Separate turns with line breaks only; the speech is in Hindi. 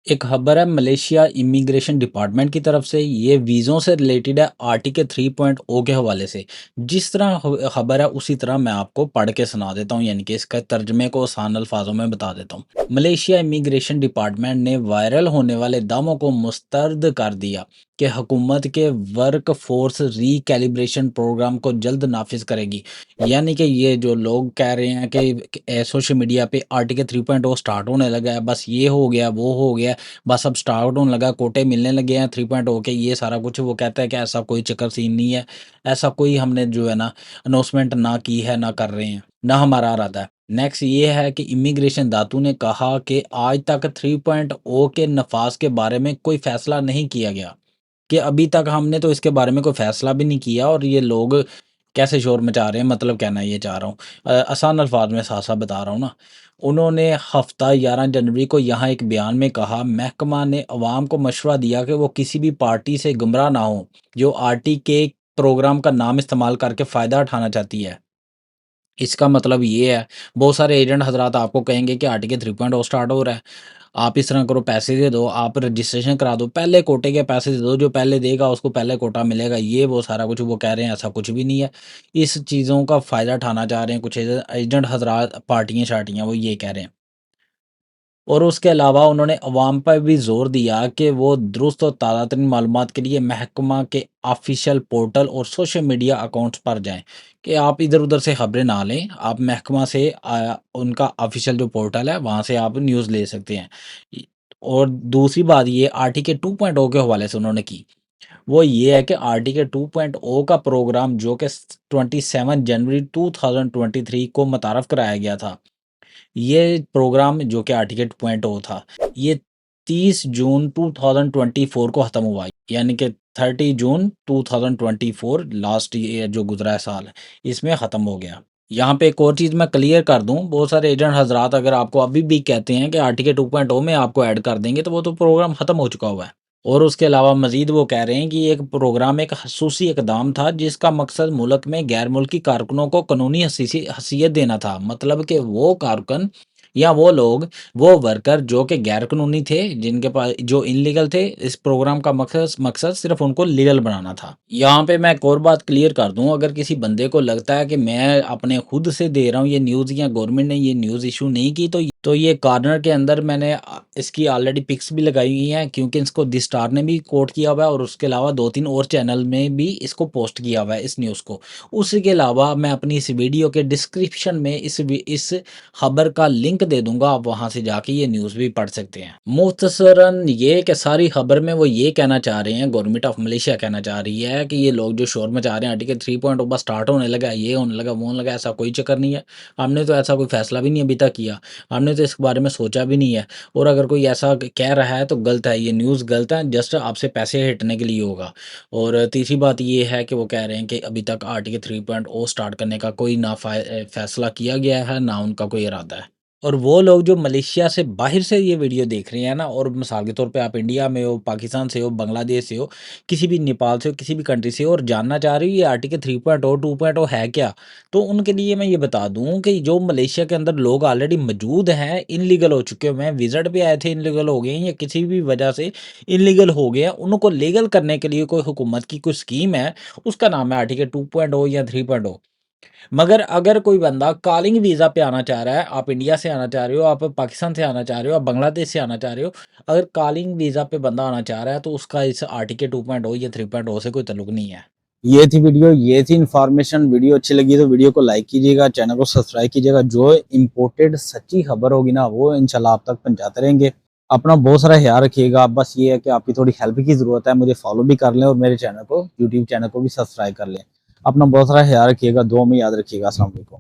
एक खबर है मलेशिया इमिग्रेशन डिपार्टमेंट की तरफ से। ये वीज़ों से रिलेटेड है आर्टिकल 3.0 के हवाले से। जिस तरह खबर है उसी तरह मैं आपको पढ़ के सुना देता हूँ, यानी कि इसका तर्जमे को आसान अल्फाजों में बता देता हूँ। मलेशिया इमिग्रेशन डिपार्टमेंट ने वायरल होने वाले दावों को मुस्तरद कर दिया कि हुकूमत के वर्क फोर्स रिकैलिब्रेशन प्रोग्राम को जल्द नाफिज करेगी। यानी कि ये जो लोग कह रहे हैं कि सोशल मीडिया पे आर्टिकल 3.0 स्टार्ट होने लगा है, बस ये हो गया वो हो गया, बस अब स्टार्ट होने लगा, कोटे मिलने लगे हैं 3.0 के, ये सारा कुछ वो कहता है कि ऐसा कोई चक्कर सीन नहीं है। ऐसा कोई हमने जो है ना अनाउंसमेंट ना की है, ना कर रहे हैं, ना हमारा इरादा है। नेक्स्ट ये है कि इमिग्रेशन दातू ने कहा कि आज तक 3.0 के नफाज के बारे में कोई फैसला नहीं किया गया, कि अभी तक हमने तो इसके बारे में कोई फैसला भी नहीं किया और ये लोग कैसे शोर मचा रहे हैं, मतलब कहना ये चाह रहा हूँ। आसान अल्फाज में साफ-साफ बता रहा हूँ ना। उन्होंने हफ्ता 11 जनवरी को यहाँ एक बयान में कहा, महकमा ने अवाम को मशवरा दिया कि वो किसी भी पार्टी से गुमराह ना हो जो आरटी के प्रोग्राम का नाम इस्तेमाल करके फ़ायदा उठाना चाहती है। इसका मतलब ये है, बहुत सारे एजेंट हज़रात आपको कहेंगे कि आरटीके 3.0 स्टार्ट हो रहा है। आप इस तरह करो, पैसे दे दो, आप रजिस्ट्रेशन करा दो, पहले कोटे के पैसे दे दो, जो पहले देगा उसको पहले कोटा मिलेगा। ये वो सारा कुछ वो कह रहे हैं, ऐसा कुछ भी नहीं है। इस चीज़ों का फ़ायदा उठाना चाह रहे हैं कुछ एजेंट हज़रात, पार्टियाँ-शार्टियाँ, वो ये कह रहे हैं। और उसके अलावा उन्होंने अवाम पर भी ज़ोर दिया कि वो दुरुस्त और ताज़ा तरीन मालूमात के लिए महकमा के ऑफ़िशियल पोर्टल और सोशल मीडिया अकाउंट्स पर जाएँ, कि आप इधर-उधर से खबरें ना लें, आप महकमा से उनका ऑफ़िशियल जो पोर्टल है, वहाँ से आप न्यूज़ ले सकते हैं। इ और दूसरी बात ये आरटीके 2.0 के हवाले से उन्होंने की, वो ये है कि आरटीके 2.0 का प्रोग्राम जो कि 27 जनवरी 2023 को मुतारफ़ कराया गया था। ये प्रोग्राम जो कि आर्टिकल 2.0 था, ये 30 जून 2024 को ख़त्म हुआ, यानी कि 30 जून 2024 लास्ट ईयर जो गुज़रा है साल, इसमें ख़त्म हो गया। यहाँ पे एक और चीज़ मैं क्लियर कर दूँ, बहुत सारे एजेंट हज़रात अगर आपको अभी भी कहते हैं कि आर्टिकल 2.0 में आपको ऐड कर देंगे, तो वो तो प्रोग्राम ख़त्म हो चुका हुआ है। और उसके अलावा मज़ीद वो कह रहे हैं कि ये एक प्रोग्राम एक ख़ुसूसी इक़दाम था जिसका मकसद मुल्क में गैर मुल्की कारकुनों को कानूनी हसीयत देना था। मतलब कि वो कारकुन या वो लोग, वो वर्कर जो कि गैर कानूनी थे, जिनके पास जो इल्लीगल थे, इस प्रोग्राम का मकसद सिर्फ़ उनको लीगल बनाना था। यहाँ पे मैं एक और बात क्लियर कर दूँ, अगर किसी बंदे को लगता है कि मैं अपने खुद से दे रहा हूँ ये न्यूज़ या गवर्नमेंट ने ये न्यूज़ इश्यू नहीं की, तो ये कॉर्नर के अंदर मैंने इसकी ऑलरेडी पिक्स भी लगाई हुई हैं, क्योंकि इसको द स्टार ने भी कोट किया हुआ है और उसके अलावा 2-3 और चैनल में भी इसको पोस्ट किया हुआ है इस न्यूज़ को। उसके अलावा मैं अपनी इस वीडियो के डिस्क्रिप्शन में इस खबर का लिंक दे दूँगा, आप वहाँ से जाके ये न्यूज़ भी पढ़ सकते हैं। मुख्तसरन ये कि सारी खबर में वो ये कहना चाह रहे हैं, गवर्नमेंट ऑफ मलेशिया कहना चाह रही है कि ये लोग जो शोर मचा रहे हैं आर्टिकल 3.0 बस स्टार्ट होने लगा, ये होने लगा, वो होने लगा, ऐसा कोई चक्कर नहीं है। हमने तो ऐसा कोई फैसला भी नहीं अभी तक किया। हमने तो इस बारे में सोचा भी नहीं है, और अगर कोई ऐसा कह रहा है तो गलत है, ये न्यूज़ गलत है, जस्ट आपसे पैसे हिटने के लिए होगा। और तीसरी बात ये है कि वो कह रहे हैं कि अभी तक आर्टिकल 3.0 स्टार्ट करने का कोई फैसला किया गया है, ना उनका कोई इरादा है। और वो लोग जो मलेशिया से बाहर से ये वीडियो देख रहे हैं ना, और मिसाल के तौर पे आप इंडिया में हो, पाकिस्तान से हो, बांग्लादेश से हो, किसी भी नेपाल से हो, किसी भी कंट्री से हो, और जानना चाह रहे हो ये आर्टिकल 3.0 2.0 है क्या, तो उनके लिए मैं ये बता दूं कि जो मलेशिया के अंदर लोग ऑलरेडी मौजूद हैं, इनलीगल हो चुके हुए हैं, विजिट पे आए थे, इनलीगल हो गए हैं, या किसी भी वजह से इनलीगल हो गए हैं, उनको लीगल करने के लिए कोई हुकूमत की कोई स्कीम है, उसका नाम है आर्टिकल 2.0 या 3.0। मगर अगर कोई बंदा कॉलिंग वीज़ा पे आना चाह रहा है, आप इंडिया से आना चाह रहे हो, आप पाकिस्तान से आना चाह रहे हो, आप बांग्लादेश से आना चाह रहे हो, अगर कॉलिंग वीज़ा पे बंदा आना चाह रहा है, तो उसका इस आर्टिकल 2.0 या 3.0 से कोई ताल्लुक नहीं है। ये थी वीडियो, ये थी इन्फॉर्मेशन। वीडियो अच्छी लगी तो वीडियो को लाइक कीजिएगा, चैनल को सब्सक्राइब कीजिएगा। जो इम्पोर्टेड सच्ची खबर होगी ना, वो इंशाल्लाह आप तक पहुंचाते रहेंगे। अपना बहुत सारा ख्याल रखिएगा। बस ये है कि आपकी थोड़ी हेल्प की ज़रूरत है, मुझे फॉलो भी कर लें और मेरे चैनल को, यूट्यूब चैनल को भी सब्सक्राइब कर लें। अपना बहुत सारा ख्याल रखिएगा, दुआ में याद रखिएगा। अस्सलाम वालेकुम।